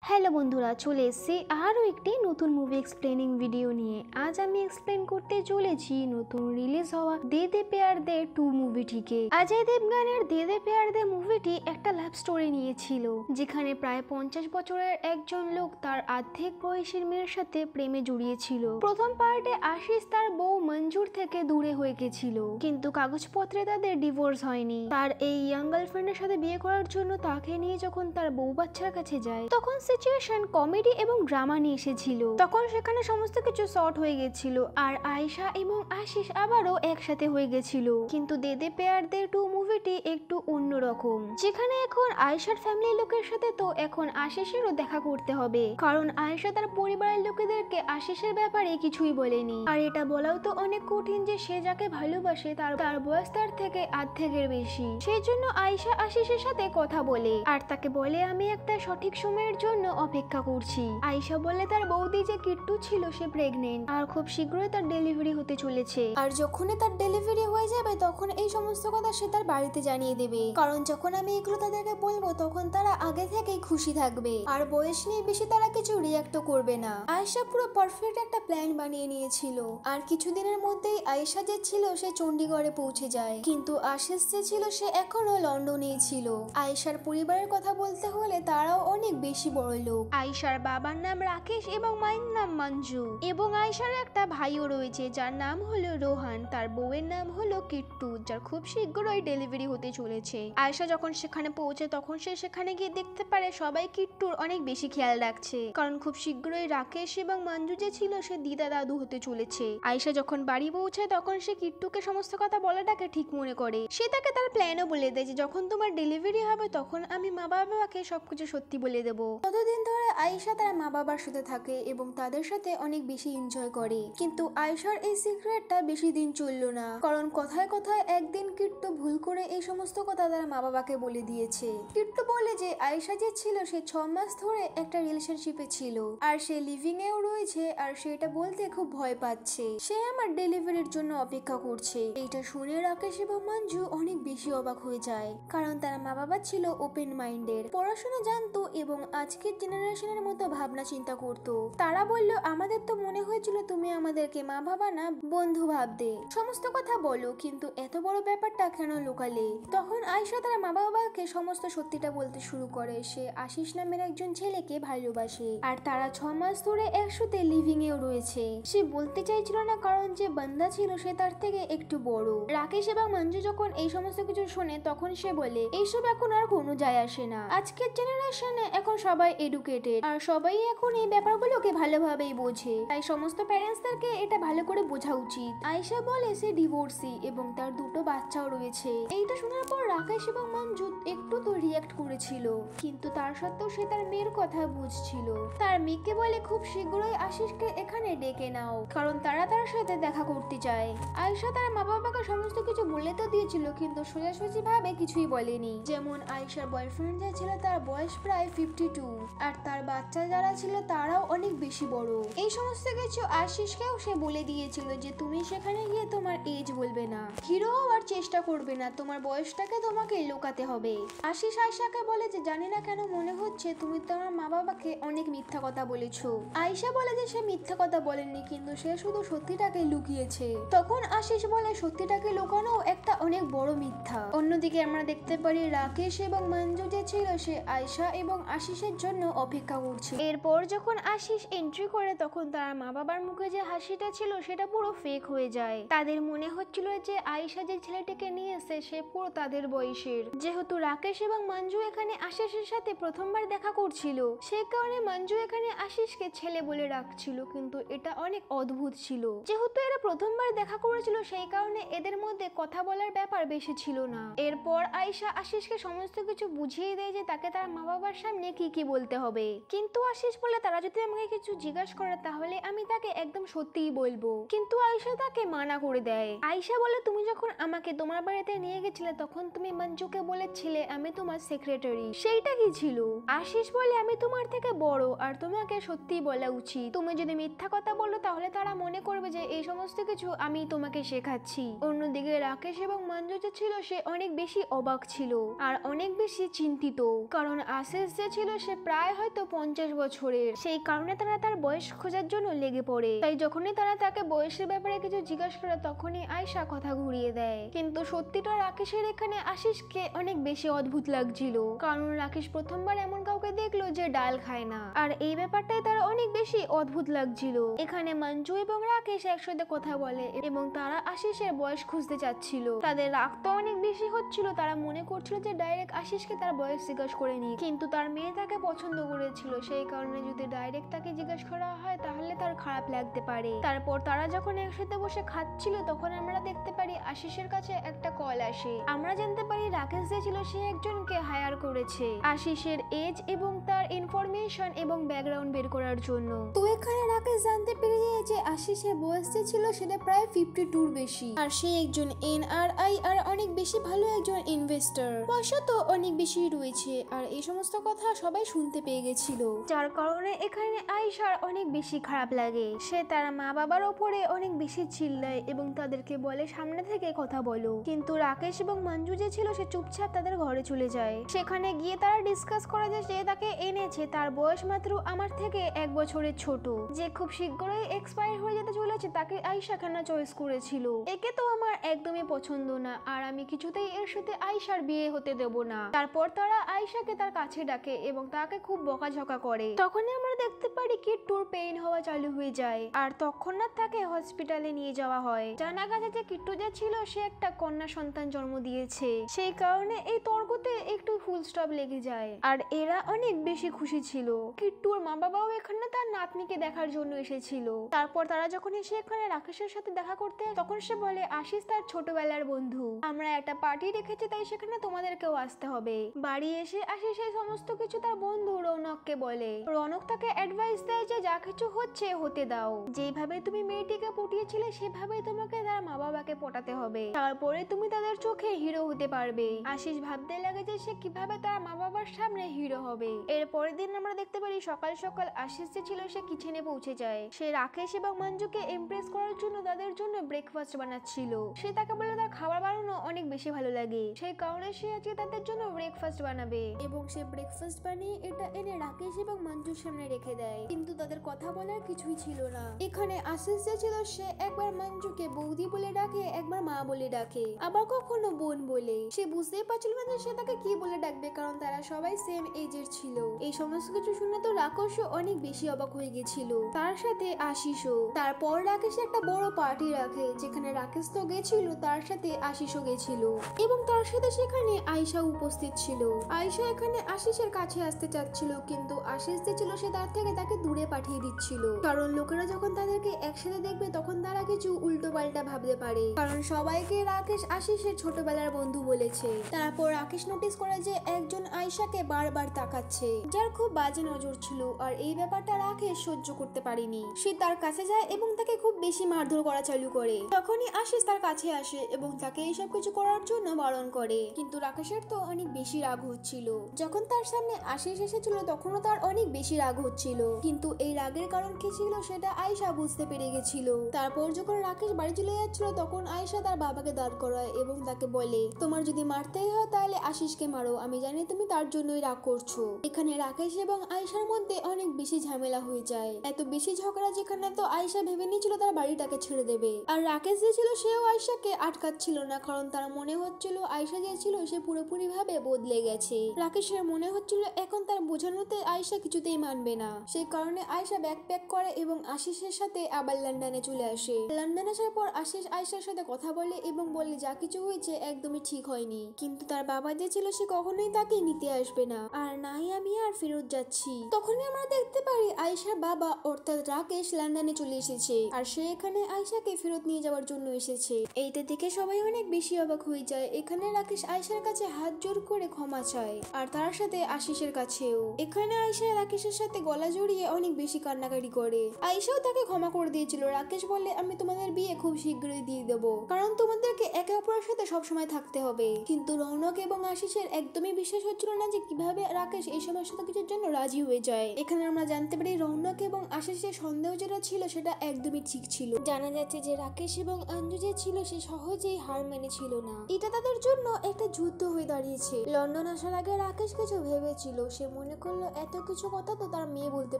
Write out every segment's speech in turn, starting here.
Hello বন্ধুরা, চলে এসেছি আরও একটি নতুন মুভি এক্সপ্লেনিং ভিডিও নিয়ে। আজ আমি এক্সপ্লেন করতে চলেছি নতুন রিলিজ হওয়া দে দে প্যার দে 2 মুভিটিকে। অজয় দেবগনের দে দে প্যার দে মুভিটি একটা লাভ স্টোরি নিয়েছিল, যেখানে প্রায় 50 বছরের একজন লোক তার অর্ধেক বয়সের মেয়ের সাথে প্রেমে জড়িয়েছিল। প্রথম পার্টে আশিস তার বউ মঞ্জুর থেকে দূরে হয়ে গেছিল, কিন্তু কাগজপত্রে তাদের ডিভোর্স হয়নি। তার এই ইয়াং গার্লফ্রেন্ডের সাথে বিয়ে করার জন্য তাকে নিয়ে যখন তার বউ বাচ্চার কাছে যায়, তখন সিচুয়েশন কমেডি এবং ড্রামা নিয়ে এসেছিল। তখন সেখানে সমস্ত কিছু শর্ট হয়ে গেছিল, আর আয়েশা এবং আশিস আবারও একসাথে হয়ে গেছিল। কিন্তু দে দে প্যার দে 2 মুভিটি একটু অন্যরকম, যেখানে এখন আয়েশার ফ্যামিলি লোকের সাথে তো এখন আশিসেরও দেখা করতে হবে, কারণ আয়েশা তার পরিবারের লোকেদেরকে আশিসের ব্যাপারে কিছুই বলেনি। আর এটা বলাও তো অনেক কঠিন যে সে যাকে ভালোবাসে তার বয়স তার থেকে অর্ধেকের বেশি। সেই জন্য আয়েশা আশিসের সাথে কথা বলে আর তাকে বলে, আমি একটা সঠিক সময়ের জন্য অপেক্ষা করছি। আয়েশা বলে তার বৌদি যে কিট্টু ছিল সে প্রেগনেন্ট, আর খুব শীঘ্রই তার ডেলিভারি হতে চলেছে। আর যখনই তার ডেলিভারি হয়ে যাবে তখন এই সমস্ত কথা সে তার বাড়িতে জানিয়ে দেবে, কারণ যখন আমি এগুলো তাদেরকে বলবো তখন তারা আগে থেকেই খুশি থাকবে, আর বয়স নিয়ে বেশি তারা কিছু রিয়াক্টও করবে না। আয়েশা পুরো পারফেক্ট একটা প্ল্যান বানিয়ে নিয়েছিল, আর কিছুদিনের মধ্যেই আয়েশা যে ছিল সে চণ্ডীগড়ে পৌঁছে যায়, কিন্তু আশিস যে ছিল সে এখনো লন্ডনেই ছিল। আয়েশার পরিবারের কথা বলতে হলে তারাও অনেক বেশি বড় লোক। আয়েশার বাবার নাম রাকেশ এবং মায়ের নাম মঞ্জু, এবং আয়েশার একটা ভাইও রয়েছে যার নাম হলো রোহান। তার বউয়ের নাম হলো কিট্টু, যার খুব শীঘ্রই ডেলিভারি হতে চলেছে। আয়েশা যখন সেখানে পৌঁছে তখন সে সেখানে গিয়ে দেখতে পারে সবাই কিট্টুর অনেক বেশি খেয়াল রাখছে, কারণ খুব শীঘ্রই রাকেশ এবং মঞ্জু যে ছিল সে দিদা দাদু হতে চলেছে। আয়েশা যখন বাড়ি পৌঁছায় তখন সে কিট্টুকে সমস্ত কথা বলাটাকে ঠিক মনে করে। সে তাকে তার প্ল্যানও বলে দেয় যে যখন তোমার ডেলিভারি হবে তখন আমি মা বাবাকে সবকিছু সত্যি বলে দেবো। ততদিন ধরে আয়েশা তার মা বাবার সাথে থাকে এবং তাদের সাথে অনেক বেশি এনজয় করে, কিন্তু আয়েশার এই সিক্রেটটা বেশি দিন চললো না, কারণ কথায় কথায় একদিন কিট্টু ভুল করে এই সমস্ত কথা তার মা বাবাকে বলে দিয়েছে। কিট্টু বলে যে আয়েশা যে ছিল সে 6 মাস ধরে একটা রিলেশনশিপে ছিল, আর সে লিভিং এও রয়েছে, আর সেটা বলতে খুব ভয় পাচ্ছে। সে আমার ডেলিভারির জন্য অপেক্ষা করছে। এইটা শুনে রাকেশ এবং মঞ্জু অনেক বেশি অবাক হয়ে যায়, কারণ তার মা বাবা ছিল ওপেন মাইন্ডেড, পড়াশোনা জানতো এবং আজকের জেনারেশনের মতো ভাবনা চিন্তা করতো। তারা বলল, আমাদের তো মনে হয়েছিল তুমি আমাদেরকে মা বাবা না বন্ধু ভাবতে, সমস্ত কথা বলো, কিন্তু এত বড় ব্যাপারটা কেন লোকালে? তখন আয়েশা তার মা বাবাকে সমস্ত সত্যিটা বলতে শুরু করে। সে আশিস নামের একজন ছেলেকে ভালোবাসে, আর তারা 6 মাস ধরে একসাথে লিভিং এও রয়েছে। সে বলতে চাইছিল না, কারণ যে বান্দা ছিল সে তার থেকে একটু বড়। রাকেশ এবং মঞ্জু যখন এই সমস্ত কিছু শোনে তখন সে বলে, এইসব এখন আর কোনো যায় আসে না, আজকের জেনারেশনে এখন সবাই এডুকেটেড, আর সবাই এখন এই ব্যাপারগুলোকে ভালোভাবেই বোঝে, তাই সমস্ত প্যারেন্টসদেরকে এটা ভালো করে বোঝা উচিত। আয়েশা বলে সে ডিভোর্সি এবং তার 2টো বাচ্চাও রয়েছে। এইটা শোনার পর রাকেশ এবং মঞ্জু একটু তো রিয়াক্ট করেছিল, কিন্তু তার সত্ত্বেও সে তার মেয়ের কথা বুঝছিল। তার মেয়েকে বলে খুব শীঘ্রই আশিসকে এখানে ডেকে নাও, কারণ তারা তার সাথে দেখা করতে চায়। আয়েশা তার মা বাবাকে সমস্ত কিছু বলে তো দিয়েছিল, কিন্তু সোজাসুজি ভাবে কিছুই বলেনি। যেমন আয়েশার বয়ফ্রেন্ড যে ছিল তার বয়স প্রায় 52, আর তার বাচ্চা যারা ছিল তারাও অনেক বেশি বড়। এই সমস্ত কিছু আশিসকেও সে বলে দিয়েছিল যে তুমি সেখানে গিয়ে তোমার এজ বলবে না, হিরো হওয়ার চেষ্টা করবে না, তোমার বয়সটাকে তোমাকে লুকাতে হবে। আশিস আয়েশাকে বলে যে জানি না কেন মনে হচ্ছে তুমি তোমার মা বাবাকে অনেক মিথ্যা কথা বলেছো। আয়েশা বলে যে সে মিথ্যা কথা বলেনি, কিন্তু সে শুধু সত্যিটাকে লুকিয়েছে। তখন আশিস বলে সত্যিটাকে লুকানো একটা অনেক বড় মিথ্যা। অন্যদিকে আমরা দেখতে পারি রাকেশ এবং মঞ্জু যে ছিল সে আয়েশা এবং আশিসের জন্য অপেক্ষা করছে। এরপর যখন আশিস এন্ট্রি করে তখন তার মা বাবার মুখে যে হাসিটা ছিল সেটা পুরো ফেক হয়ে যায়। তাদের মনে হচ্ছিল যে আয়েশা যে ছেলেটিকে নিয়ে এসে সে পুরো তাদের বয়সের। যেহেতু রাকেশ এবং মঞ্জু এখানে আশিসের সাথে প্রথমবার দেখা করছিল, সে কারণে মঞ্জু এখানে আশিসকে ছেলে বলে রাখছিল, কিন্তু এটা অনেক অদ্ভুত ছিল। যেহেতু এরা প্রথমবার দেখা করেছিল সেই কারণে এদের মধ্যে কথা বলার ব্যাপার বেশি ছিল না। এরপর আয়েশা আশিসকে সমস্ত কিছু বুঝিয়ে দেয় যে তাকে তার মা বাবার সামনে কি কি বলতে হবে, কিন্তু আশিস বলে তারা যদি আমাকে কিছু জিজ্ঞাসা করে তাহলে আমি তাকে একদম সত্যিই বলবো, কিন্তু আয়েশা তাকে মানা করে দেয়। আয়েশা বলে তুমি যখন আমাকে তোমার বাড়িতে নিয়ে গেছিলে তখন তুমি মঞ্জুকে বলেছিলে আমি তোমার সেক্রেটারি, সেইটা কি ছিল? আশিস বলে আমি তোমার থেকে বড় আর তোমাকে সত্যি বলা উচিত, তুমি যদি মিথ্যা কথা বলো তাহলে তারা মনে করবে যে এই সমস্ত কিছু আমি তোমাকে শেখাচ্ছি। অন্যদিকে রাকেশ এবং মঞ্জু যে ছিল সে অনেক বেশি অবাক ছিল আর অনেক বেশি চিন্তিত, কারণ আশিস যে ছিল সে প্রায় হয়তো 50 বছরের, সেই কারণে তারা তার বয়স খোঁজার জন্য লেগে পড়ে। তাই যখনই তারা তাকে বয়সের ব্যাপারে কিছু জিজ্ঞাসা করে তখনই আয়শা কথা ঘুরিয়ে দেয়। কিন্তু সত্যিটা রাকেশের এখানে আশিসকে অনেক বেশি অদ্ভুত লাগছিল, কারণ রাকেশ প্রথমবার এমন কাউকে দেখলো যে ডাল খায় না, আর এই ব্যাপারটাই তার অনেক বেশি অদ্ভুত লাগছিল। এখানে মঞ্জু এবং রাকেশ একসাথে কথা বলে এবং তারা আশিসের বয়স খুঁজতে চাচ্ছিল। তাদের রাগ তো অনেক বেশি হচ্ছিল, তারা মনে করছিল যে ডাইরেক্ট আশিসকে তার বয়স জিজ্ঞাসা করে নি, কিন্তু তার মেয়ে তাকে পছন্দ করেছিল, সেই কারণে যদি ডাইরেক্ট তাকে জিজ্ঞাসা করা হয় তাহলে তার খারাপ লাগতে পারে। তারপর তারা যখন একসাথে বসে খাচ্ছিল তখন আমরা দেখতে পারি আশিসের কাছে একটা কল আসে। আমরা জানতে পারি রাকেশ যে ছিল সে একজনকে হায়ার করেছে আশিসের এজ এবং তার ইনফরমেশন এবং ব্যাকগ্রাউন্ড বের করার জন্য। তো এখানে রাকেশ জানতে পেরে যায় যে আশিসের বয়স যে ছিল সেটা প্রায় 52 বেশি, আর সে একজন NRI আর অনেক বেশি ভালো একজন ইনভেস্টর, পয়সা তো অনেক বেশি রয়েছে। আর এই সমস্ত কথা সবাই শুনতে পেয়ে গেছিল, যার কারণে এখানে আয়শার অনেক বেশি খারাপ লাগে। সে তার মা বাবার ওপরে অনেক বেশি চিল্লায় এবং তাদেরকে বলে সামনে থেকে কথা বলো, কিন্তু রাকেশ এবং মঞ্জু যে ছিল সে চুপচাপ তাদের ঘরে চলে যায়। সেখানে গিয়ে তারা ডিসকাস করে যে যে তাকে এনেছে তার বয়স মাত্র আমার থেকে 1 বছরের ছোট, যে খুব শীঘ্রই এক্সপায়ার হয়ে যেতে চলেছে, তাকে আয়শা কেন চয়েস করেছিল। একে তো আমার একদমই পছন্দ না, আর আমি কিছুতেই এর সাথে আয়শার বিয়ে হতে দেব না। তারপর তারা আয়শাকে তার কাছে ডাকে এবং তাকে খুব বকাঝকা করে। তখনই আমরা দেখতে পারি কিট্টুর পেইন হওয়া চালু হয়ে যায়, আর তৎক্ষণাৎ তাকে হসপিটালে নিয়ে যাওয়া হয়। জানা গেছে যে কিট্টু যে ছিল সে একটা কন্যা সন্তান জন্ম দিয়েছে, সেই কারণে এই তর্কতে একটু ফুল স্টপ লেগে যায়, আর এরা অনেক বেশি খুশি ছিল। কিট্টুর মা বাবাও এখানে তার নাতনিকে দেখার জন্য এসেছিল। তারপর তারা যখন এসে এখানে রাকেশের সাথে দেখা করতে তখন সে বলে আশিস তার ছোটবেলার বন্ধু, আমরা একটা পার্টি রেখেছি তাই সেখানে তোমাদেরকেও আসতে হবে। বাড়ি এসে আশিস এই সমস্ত কিছু তার বন্ধু রৌনককে বলে। রৌনক তাকে অ্যাডভাইস দেয় যে যা কিছু হচ্ছে হতে দাও, যেভাবে তুমি মেয়েটিকে পটিয়েছিলে সেভাবেই তোমাকে তার মা বাবাকে পটাতে হবে, তারপরে তুমি তাদের চোখে হিরো হতে পারবে। আশিস ভাবতে লাগে যে সে কিভাবে তার মা বাবার সামনে হিরো হবে। এর পরের দিন আমরা দেখতে পারি সকাল সকাল আশিস যে ছিল সে কিচেনে পৌঁছে যায়। সে রাকেশ এবং মঞ্জুকে ইমপ্রেস করার জন্য তাদের জন্য ব্রেকফাস্ট বানাচ্ছিল। সে তাকে বলে তার খাবার বানানো অনেক বেশি ভালো লাগে, সেই কারণে সে আজকে তাদের জন্য ব্রেকফাস্ট বানাবে এবং সে ব্রেকফাস্ট বানিয়ে এটা এনে রাকেশ এবং মঞ্জুর সামনে রেখে দেয়, কিন্তু তাদের কথা বলার কিছুই ছিল না। এখানে আশিস যে ছিল সে একবার মঞ্জুকে বৌদি বলে ডাকে, একবার মা বলে ডাকে, আবার কখনো বোন বলে। সে বুঝতেই পারছিল না যে সে তাকে কি বলে ডাকবে, কারণ তারা সবাই সেম এজের ছিল। এই সমস্ত কিছু শুনে তো রাকেশও অনেক বেশি অবাক হয়ে গেছিল, তার সাথে আশিসও। তারপর রাকেশ একটা বড় পার্টি রাখে যেখানে রাকেশ তো গেছিল, তার সাথে আশিসও গেছিল এবং তার সাথে সেখানে আয়শা উপস্থিত ছিল। আয়শা এখানে আশিসের কাছে আসতে চাচ্ছিল, কিন্তু আশিস যে ছিল সে তার থেকে তাকে দূরে পাঠিয়ে দিচ্ছিল, কারণ লোকেরা যখন তাদেরকে একসাথে দেখবে তখন তারা কিছু উল্টো পাল্টা ভাবতে পারে, কারণ সবাইকে রাকেশ আশিসের ছোটবেলার বন্ধু বলেছে। তারপর রাকেশ নোটিস করে যে একজন আয়শাকে বারবার তাকাচ্ছে, যার খুব বাজে নজর ছিল, আর এই ব্যাপারটা রাকেশ সহ্য করতে পারেনি। সে তার কাছে যায় এবং তাকে খুব বেশি মারধর করা চালু করে। তখনই আশিস তার কাছে আসে এবং তাকে এইসব কিছু করার জন্য বারণ করে, কিন্তু রাকেশের তো অনেক বেশি রাগ হচ্ছিল। যখন তার সামনে আশিস এসেছিল তখনও তার অনেক বেশি রাগ হচ্ছিল, কিন্তু এই রাগের কারণ কি ছিল সেটা আয়শা বুঝতে পেরে গেছিল। তারপর যখন রাকেশ বাড়ি চলে যাচ্ছিল তখন আয়শা তার বাবাকে দাঁড় করায় এবং তাকে বলে তোমার যদি মারতেই হয় তাহলে আশিসকে মারো, আমি জানি তুমি তার জন্যই রাগ করছো। এখানে রাকেশ এবং আয়শার মধ্যে অনেক বেশি ঝামেলা হয়ে যায়, এত বেশি ঝগড়া যেখানে তো আয়শা ভেবে নিয়েছিল তার বাড়িটাকে ছেড়ে দেবে, আর রাকেশ যে ছিল সেও আয়শাকে আটকাচ্ছিল না, কারণ তার মনে হচ্ছিল আয়শা যে ছিল সে পুরোপুরি ভাবে বদলে গেছে। রাকেশের মনে হচ্ছিল এখন তার বোঝানোতে আয়শা কিছুতেই মানবে না, সেই কারণে আয়শা ব্যাগ প্যাক করে এবং আশিসের সাথে আবার লন্ডনে চলে আসে। লন্ডনে আসার পর আশিস আয়শার সাথে কথা বলে এবং বলে যা কিছু হয়েছে একদমই ঠিক হয়নি, কিন্তু তার বাবা যে ছিল সে কখনোই তাকে নিতে আসবে না, আর নাই আমি আর ফেরত যাচ্ছি। তখনই আমরা দেখতে পারি আয়শার বাবা অর্থাৎ রাকেশ লন্ডনে চলে এসেছে, আর সে এখানে আয়শাকে ফেরত নিয়ে যাওয়ার জন্য এসেছে। এইটা দেখে সবাই অনেক বেশি অবাক হয়ে যায়। এখানে রাকেশ আয়শার কাছে হাত জোর করে ক্ষমা চায়, আর তার সাথে আশিসের কাছেও। এখানে আয়শা রাকেশের সাথে গলা জড়িয়ে অনেক বেশি কান্নাকাটি করে। আয়শাও তাকে ক্ষমা করে দিয়েছিল। রাকেশ বলে আমি তোমাদের বিয়ে খুব শীঘ্রই দিয়ে দেবো, কারণ তোমাদেরকে একে অপরের সাথে সবসময় থাকতে হবে। কিন্তু রৌনক এবং আশিসের একদমই বিশ্বাস হচ্ছিল না যে কিভাবে রাকেশ এই সমস্ত কিছুর জন্য রাজি হয়ে যায়। এখানে আমরা জানতে পারি রৌনক এবং আশিসের সন্দেহ যেটা ছিল সেটা একদমই ঠিক ছিল। জানা যাচ্ছে যে রাকেশ এবং অঞ্জু যে ছিল সে সহজেই হার মেনেছিল না, এটা তাদের জন্য একটা যুদ্ধ হয়ে দাঁড়িয়েছে। লন্ডন আসার আগে রাকেশ কিছু ভেবেছিল, সে মনে করলো এত কিছু কথা তো তার মেয়ে বলতে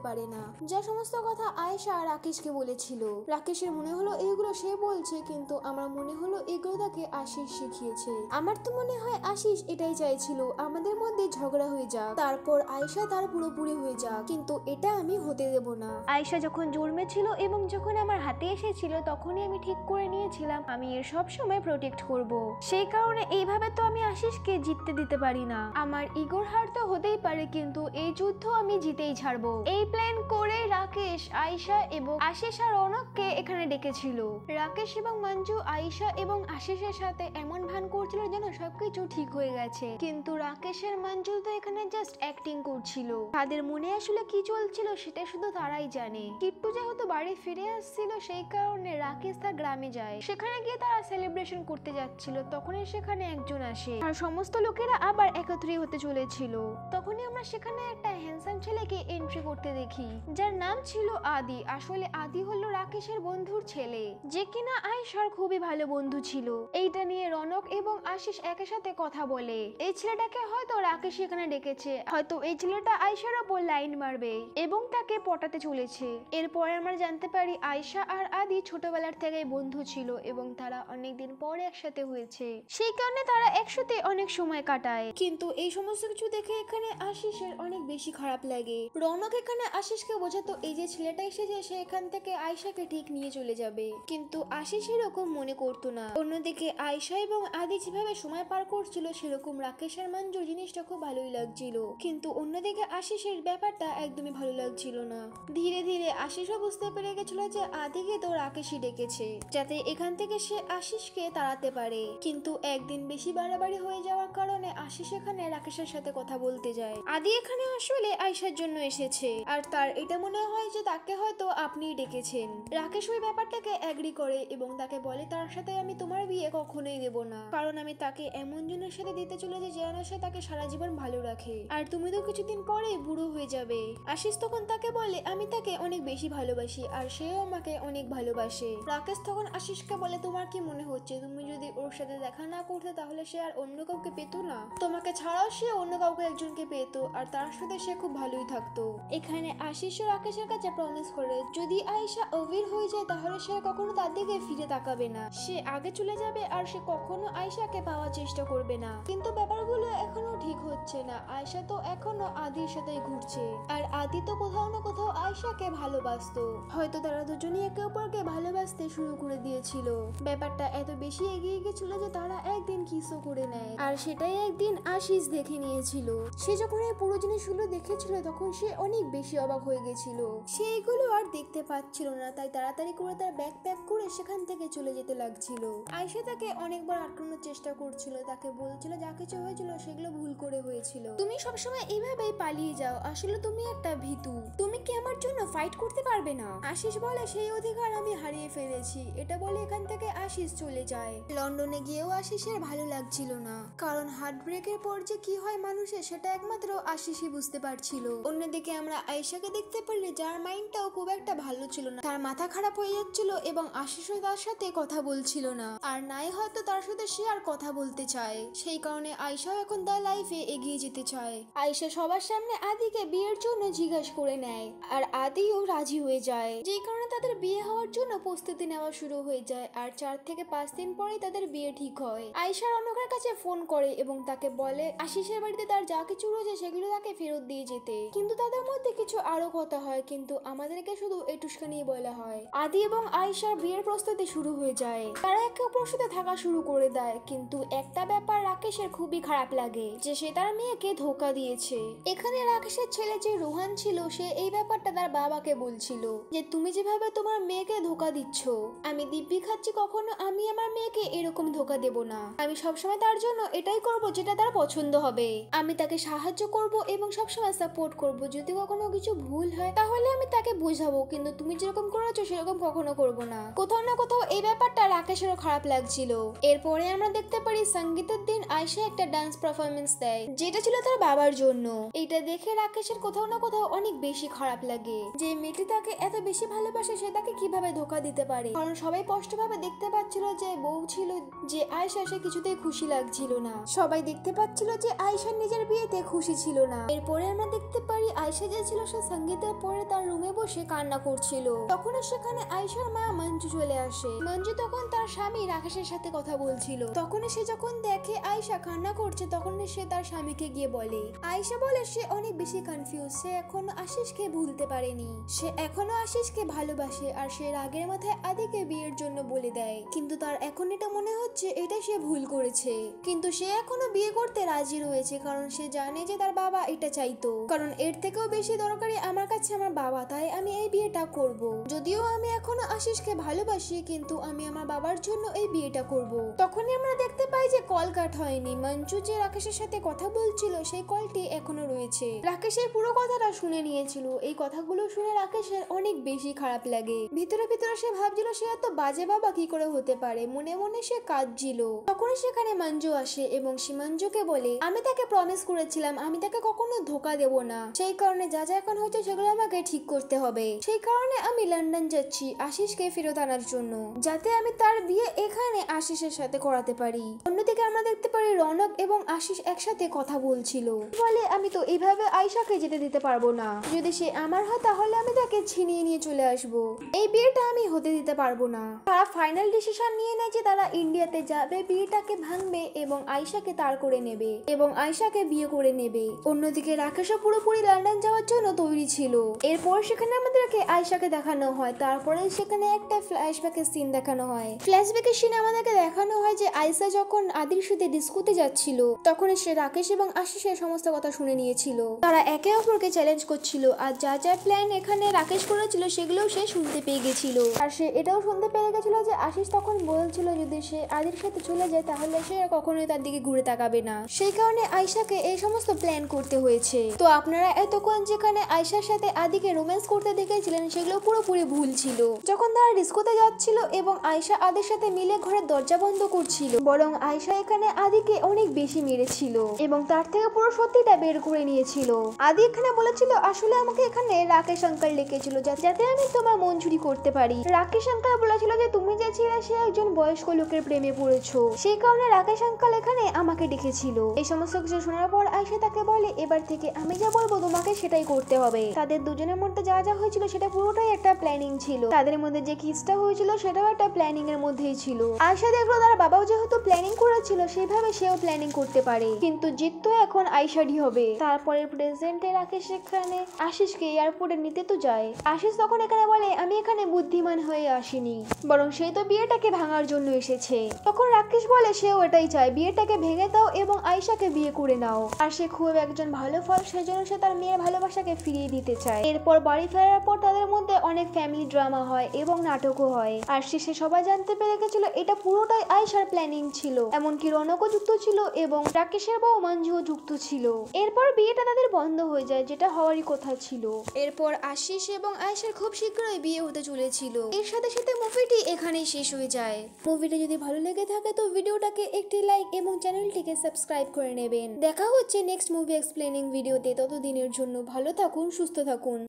পারে না। যা সমস্ত কথা আয়েশা রাকেশকে বলেছিল, রাকেশের মনে হলো এইগুলো সে বলছে, কিন্তু আমার মনে হলো এগুলো তাকে আশিস শিখিয়েছে। আমার তো মনে হয় আশিস এটাই চাইছিল আমাদের মধ্যে ঝগড়া হয়ে যাক, তারপর আয়েশা তার পুরোপুরি হয়ে যাক, কিন্তু এটা আমি হতে দেব না। আয়েশা যখন জন্মেছিল এবং যখন আমার হাতে এসেছিল তখনই আমি ঠিক করে নিয়েছিলাম আমি এর সব সময় প্রোটেক্ট করব। সেই কারণে এইভাবে তো আমি আশিসকে জিততে দিতে পারি না। আমার ইগোর হার তো হতেই পারে, কিন্তু এই যুদ্ধ আমি জিতেই ছাড়বো। এই প্ল্যান করে রাকেশ, আয়েশা এবং আশিস আর রৌনককে এখানে ডেকেছিল। রাকেশ এবং মঞ্জু আয়েশা এবং আশিসের সাথে এমন ভান করছিল যেন সবকিছু ঠিক হয়ে গেছে, কিন্তু রাকেশের মঞ্জু তো এখানে জাস্ট অ্যাক্টিং করছিল। তাদের মনে আসলে কি চলছিল সেটা শুধু তারাই জানে। কিট্টু যেহেতু বাড়ি ফিরে আসছিল সেই কারণে রাকেশ তার গ্রামে যায়। সেখানে গিয়ে তারা সেলিব্রেশন করতে যাচ্ছিল, তখনই সেখানে একজন আসে আর সমস্ত লোকেরা আবার একত্রিত হতে চলেছিল। তখনই আমরা সেখানে একটা হ্যান্ডসাম ছেলেকে এন্ট্রি করতে দেখি, যার নাম ছিল আদি। আসলে আদি হলো রাকেশের বন্ধুর ছেলে, যে কিনা আয়েশার খুবই ভালো বন্ধু ছিল। এইটা নিয়ে রনক এবং আশিস একই সাথে কথা বলে। এই ছেলেটাকে হয়তো রাকেশ এখানে ডেকেছে, হয়তো এই ছেলেটা আয়েশার ওপর লাইন মারবে এবং তাকে পটাতে চলেছে। এরপরে আমরা জানতে পারি আয়েশা আর আদি ছোটবেলার থেকেই বন্ধু ছিল এবং তারা অনেকদিন পরে একসাথে হয়েছে, সেই কারণে তারা একসাথে অনেক সময় কাটায়। কিন্তু এই সমস্ত কিছু দেখে এখানে আশিসের অনেক বেশি খারাপ লাগে। রৌনক এখানে আশিসকে বোঝাতো এই যে ছেলেটা এসেছে সে এখান থেকে আয়েশাকে ঠিক নিয়ে চলে যাবে, কিন্তু আশিস এরকম মনে করতো না। অন্যদিকে আয়েশা এবং আদি যেভাবে সময় পার করছিল সেরকম রাকেশ আর মঞ্জুর জিনিসটা খুব ভালোই লাগছিল, কিন্তু অন্যদিকে আশিসের ব্যাপারটা একদমই ভালো লাগছিল না। ধীরে ধীরে আশিসও বুঝতে পেরে গেছিল যে আদিকে তো রাকেশই ডেকেছে যাতে এখান থেকে সে আশিসকে তাড়াতে পারে, কিন্তু একদিন বেশি বাড়াবাড়ি হয়ে যাওয়ার কারণে আশিস এখানে রাকেশের সাথে কথা বলতে যায়। আদি এখানে আসলে আয়েশার জন্য এসেছে আর তার এটা মনে হয় যে তাকে হয়তো আপনিই ডেকেছেন। রাকেশ ওই ব্যাপারটাকে এগ্রি করে এবং তাকে বলে তার সাথে আমি তোমার বিয়ে কখনোই দেব না, কারণ আমি তাকে এমন জনের সাথে দিতে চলেছি যেন সে তাকে সারা জীবন ভালো রাখে, আর তুমি তো কিছুদিন পরে বুড়ো হয়ে যাবে। আশিস তখন তাকে বলে আমি তাকে অনেক বেশি ভালোবাসি আর সেও আমাকে অনেক ভালোবাসে। রাকেশ তখন আশিসকে বলে তোমার কি মনে হচ্ছে তুমি যদি ওর সাথে দেখা না করতে তাহলে সে আর অন্য কাউকে পেত না? তোমাকে ছাড়াও সে অন্য কাউকে একজনকে পেত আর তার সাথে সে খুব ভালোই থাকতো। এখানে আশিস রাকেশের কাছে প্রমিস করে যদি আয়েশা অভির হয়ে যায় তাহলে সে কখনো তার দিকে ফিরে তাকাবে না, সে আগে চলে যাবে আর সে কখনো আয়েশাকে পাওয়ার চেষ্টা করবে না। কিন্তু ব্যাপারগুলো এখনো ঠিক হচ্ছে না। আয়েশা তো এখনো আদির সাথেই ঘুরছে আর আদি তো কোথাও না কোথাও আয়েশাকে ভালোবাসতো, হয়তো তারা দুজনেই একে অপরকে ভালোবাসতে শুরু করে দিয়েছিল। ব্যাপারটা এত বেশি এগিয়ে গেছিল যে তারা একদিন কিসও করে নেয় আর সেটাই একদিন আশিস দেখে নিয়েছিল। সে যখন এই পুরো জিনিসগুলো দেখেছিল তখন সে অনেক বেশি অবাক হয়ে গেছিল। সে এগুলো আর দেখতে পাচ্ছিল না, তাই তাড়াতাড়ি করে তার ব্যাগ প্যাক করে সেখান থেকে চলে যেতে লাগছিল। আয়েশা তাকে অনেকবার আটকানোর চেষ্টা করছিল, তাকে বলছিল যা কিছু হয়েছিল সেগুলো ভুল করে হয়েছিল, তুমি সবসময় এইভাবেই পালিয়ে যাও, আসলে তুমি একটা ভীতু, তুমি কি আমার জন্য ফাইট করতে পারবে না? আশিস বলে সেই অধিকার আমি হারিয়ে ফেলেছি। এটা বলে এখান থেকে আশিস চলে যায়। লন্ডনে গিয়েও আশিসের ভালো লাগছিল না, কারণ হার্ট ব্রেকের পর যে কি হয় মানুষের সেটা একমাত্র আশিসই বুঝতে পারছিল। অন্যদিকে আমরা আয়েশাকে দেখতে পারলে যার মাইন্ডটাও খুব একটা ভালো ছিল না, তার মাথা খারাপ হয়ে যাচ্ছিল এবং আশিসও তার সাথে কথা বলছিল না, আর নাই হয়তো তার সাথে সে আর কথা বলতে চায়। সেই কারণে আয়েশাও এখন তার লাইফে এগিয়ে যেতে চায়। আয়েশা সবার সামনে আদিকে বিয়ের জন্য জিজ্ঞাসা করে নেয় আর আদিও রাজি হয়ে যায়, যেই কারণে তাদের বিয়ে হওয়ার জন্য প্রস্তুতি নেওয়া শুরু হয়ে যায় আর 4 থেকে 5 দিন পরে তাদের বিয়ে ঠিক হয়। আয়েশা রনকের কাছে ফোন করে এবং তাকে বলে আশিসের বাড়িতে তার যা কিছু রয়েছে সেগুলো তাকে ফেরত দিয়ে যেতে, কিন্তু তাদের মধ্যে কিছু আরো কথা হয়, কিন্তু আমাদেরকে শুধু এই টুস্কানি বলা হয়। আদি এবং আয়েশার বিয়ের প্রস্তুতি শুরু হয়ে যায়, তারা একে অপরের সাথে থাকা শুরু করে দেয়, কিন্তু একটা ব্যাপার রাকেশের খুবই খারাপ লাগে যে সে তার মেয়েকে ধোকা দিয়েছে। এখানে রাকেশের ছেলে যে রোহান ছিল সে এই ব্যাপারটা তার বাবাকে বলছিল যে তুমি যেভাবে তোমার মেয়েকে ধোকা দিচ্ছ, আমি দিব্যি খাচ্ছি কখনো আমি আমার মেয়েকে এরকম ধোকা দেব না, আমি সবসময় তার জন্য এটাই করব যেটা তার পছন্দ হবে, আমি তাকে সাহায্য করব এবং সবসময় সাপোর্ট করব, যদি কখনো কিছু ভুল হয় তাহলে আমি তাকে বোঝাবো, কিন্তু তুমি যেরকম করেছো সেরকম কখনো করব না। কোথাও না কোথাও এই ব্যাপারটা রাকেশেরও খারাপ লাগছিল। এরপরে আমরা দেখতে পারি সঙ্গীতের দিন আয়েশা একটা ডান্স পারফরমেন্স দেয় যেটা ছিল তার বাবার জন্য। এইটা দেখে রাকেশের কোথাও না কোথাও অনেক বেশি খারাপ লাগে যে যে মেয়েটি তাকে এত বেশি ভালোবাসে সে তাকে কিভাবে ধোকা দিতে পারে, কারণ সবাই স্পষ্টভাবে দেখতে পাচ্ছিল যে বউ ছিল যে আয়েশা সে কিছুতেই খুশি লাগছিল না। সবাই দেখতে পাচ্ছিল যে আয়েশা নিজের বিয়েতে খুশি ছিল না। এরপরে আমরা দেখতে পারি আয়েশা যে ছিল সে সঙ্গীতের পরে তার রুমে বসে কান্না করছিল। তখন সেখানে আয়েশার মা মঞ্জু চলে আসে। মঞ্জু তখন তার স্বামী রাকেশের সাথে কথা বলছিল। তখন সে যখন দেখে আয়েশা কান্না করছে তখন সে তার স্বামীকে গিয়ে বলে, আয়েশা বলে সে অনেক বেশি কনফিউজ, সে এখনো আশিসকে ভুলতে পারেনি, সে এখনো আশিসকে ভালোবাসে আর সে রাগের মাথায় আদিকে বিয়ের জন্য বলে দেয়। কিন্তু তার এখন এটা মনে হচ্ছে এটা সে ভুল করেছে, কিন্তু সে এখনো বিয়ে করতে রাজি রয়েছে কারণ সে জানে যে তার বাবা এটা চাইতো, কারণ এর থেকেও বেশি দরকারি আমার কাছে আমার বাবা, তাই আমি এই বিয়েটা করব। যদিও আমি এখনো আশিসকে ভালোবাসি কিন্তু আমি আমার বাবার জন্য এই বিয়েটা করব। তখনই আমরা দেখতে পাই যে কল কাট হয়নি। মঞ্জু যে রাকেশের সাথে কথা বলছিল সেই কলটি এখনো রয়েছে। রাকেশের পুরো কথাটা শুনে নিয়েছিল। এই কথাগুলো শুনে রাকেশের অনেক বেশি খারাপ লাগে। ভিতরে ভিতরে সে ভাবছিল সে এত বাজে বাবা কি করে হতে পারে, মনে মনে সে কাঁদছিল। তখন সেখানে মঞ্জু আসে এবং সে মঞ্জুকে বলে, আমি তাকে প্রমিস করেছিলাম আমি তাকে কখনো ধোকা দেব না, সেই কারণে যা যা এখন হচ্ছে সেগুলো আমাকে ঠিক করতে হবে। সেই কারণে আমি লন্ডন যাচ্ছি আশিসকে ফেরত আনার জন্য, যাতে আমি তার বিয়ে এখানে আশিসের সাথে করাতে পারি। অন্যদিকে আমরা দেখতে পারি রনক এবং আশিস একসাথে কথা বলছিল। বলে, আমি তো এইভাবে আয়েশাকে যেতে দিতে পারবো না, যদি সে আমার হয় তাহলে আমি তাকে ছিনিয়ে নিয়ে চলে আসবো, এই বিয়েটা আমি হতে দিতে পারবো না। তারা ফাইনাল ডিসিশন নিয়ে নেয় যে তারা ইন্ডিয়াতে যাবে, বিয়েটাকে ভাঙবে এবং আয়েশাকে তার করে নেবে এবং আয়েশাকে বিয়ে করে নেবে। অন্যদিকে রাকেশও পুরোপুরি লন্ডন যাওয়ার জন্য তৈরি ছিল। এরপর সেখানে আমাদেরকে আয়েশাকে দেখানো হয়। তারপরে সেখানে একটা ফ্ল্যাশব্যাকের সিন দেখানো হয়। ফ্ল্যাশব্যাকের সিনে আমাদেরকে দেখানো হয় যে আয়েশা যখন আদির সাথে ডিস্কোতে যাচ্ছিল তখন সে রাকেশ এবং আশিসের সমস্ত কথা শুনে নিয়েছিল। তারা একে অপরকে চ্যালেঞ্জ করছিল আর যা যা প্ল্যান এখানে রাকেশ করেছিল সেগুলো সে শুনতে পেয়ে গেছিল। আর সে এটাও শুনতে পেয়ে গেছিল যে আশিস তখন বলছিল যদি সে আদির সাথে চলে যায় তাহলে সে কখনোই তার দিকে ঘুরে তাকাবে না। সেই কারণে আয়েশাকে এই সমস্ত প্ল্যান করতে হয়েছে। তো আপনারা এতক্ষণ যেখানে আয়েশার সাথে আদিকে রোম্যান্স করতে দেখেছিলেন সেগুলো পুরোপুরি ভুল ছিল। যখন তারা ডিস্কোতে যাচ্ছিল এবং আয়েশা আদির সাথে মিলে ঘরের দরজা বন্ধ করছিল, বরং আয়েশা এখানে আদিকে অনেক বেশি মেরেছিল এবং তার থেকে পুরো সত্যিটা বের করে নিয়েছিল। আদি এখানে বলেছিল আসলে আমাকে এখানে রাকেশ আঙ্কেল ডেকেছিল যাতে আমি তোমার মন চুরি করতে পারি। রাকেশ আঙ্কেল বলেছিল যে তুমি যে ছিলে সে একজন বয়স্ক লোকের প্রেমে পড়েছো, সেই কারণে রাকেশ আঙ্কেল এখানে আমাকে ডেকেছিল। এই সমস্ত কিছু শোনার পর আয়েশা তাকে বলে এবার থেকে আমি যা বলবো তোমাকে সেটাই করতে হবে। তাদের দুজনের মধ্যে যা যা হয়েছিল সেটা পুরোটাই একটা প্ল্যানিং ছিল। তাদের মধ্যে যে কিসটা হয়েছিল সেটাও একটা প্ল্যানিং এর মধ্যেই ছিল। আয়েশা দেখলো তার বাবাও যেহেতু প্ল্যানিং করেছিল সেইভাবে সেও প্ল্যানিং করতে পারে, কিন্তু জিত তো এখন আয়েশারই হবে। তারপরে প্রেজেন্টে রাকেশ এখানে আশিসকে এয়ারপোর্টে নিতে তো যায়। আশিস তখন এখানে বলে আমি এখানে বুদ্ধিমান হয়ে আসিনি, বরং সেই তো বিয়েটাকে ভাঙার জন্য এসেছে। তখন রাকেশ বলে সেও এটাই চায়, বিয়েটাকে ভেঙে দাও এবং আয়েশাকে বিয়ে করে নাও। আর সে খুব একজন ভালো ফল, সেজন্য সে তার মেয়ের ভালোবাসাকে ফিরিয়ে দিতে চায়। এরপর বাড়ি ফেরার পর তাদের মধ্যে অনেক ফ্যামিলি ড্রামা হয় এবং নাটকও হয়। আর শেষে সবাই জানতে পেরে গেছিল এটা পুরোটাই আয়েশার প্ল্যানিং ছিল, এমনকি রনকও যুক্ত ছিল এবং রাকেশের বউ মঞ্জুও যুক্ত ছিল। এরপর বিয়েটা তাদের বন্ধ হয়ে যায়, যেটা হওয়ারই কথা ছিল। এরপর আশিস এবং আয়েশার খুব শীঘ্রই বিয়ে হতে চলেছিল। এর সাথে সাথে মুভিটি এখানেই শেষ হয়ে যায়। মুভিটা যদি ভালো লেগে থাকে তো ভিডিওটাকে একটি লাইক এবং চ্যানেলটিকে সাবস্ক্রাইব করে নেবেন। দেখা হচ্ছে নেক্সট মুভি এক্সপ্লেনিং ভিডিওতে। ততদিনের জন্য ভালো থাকুন, সুস্থ থাকুন।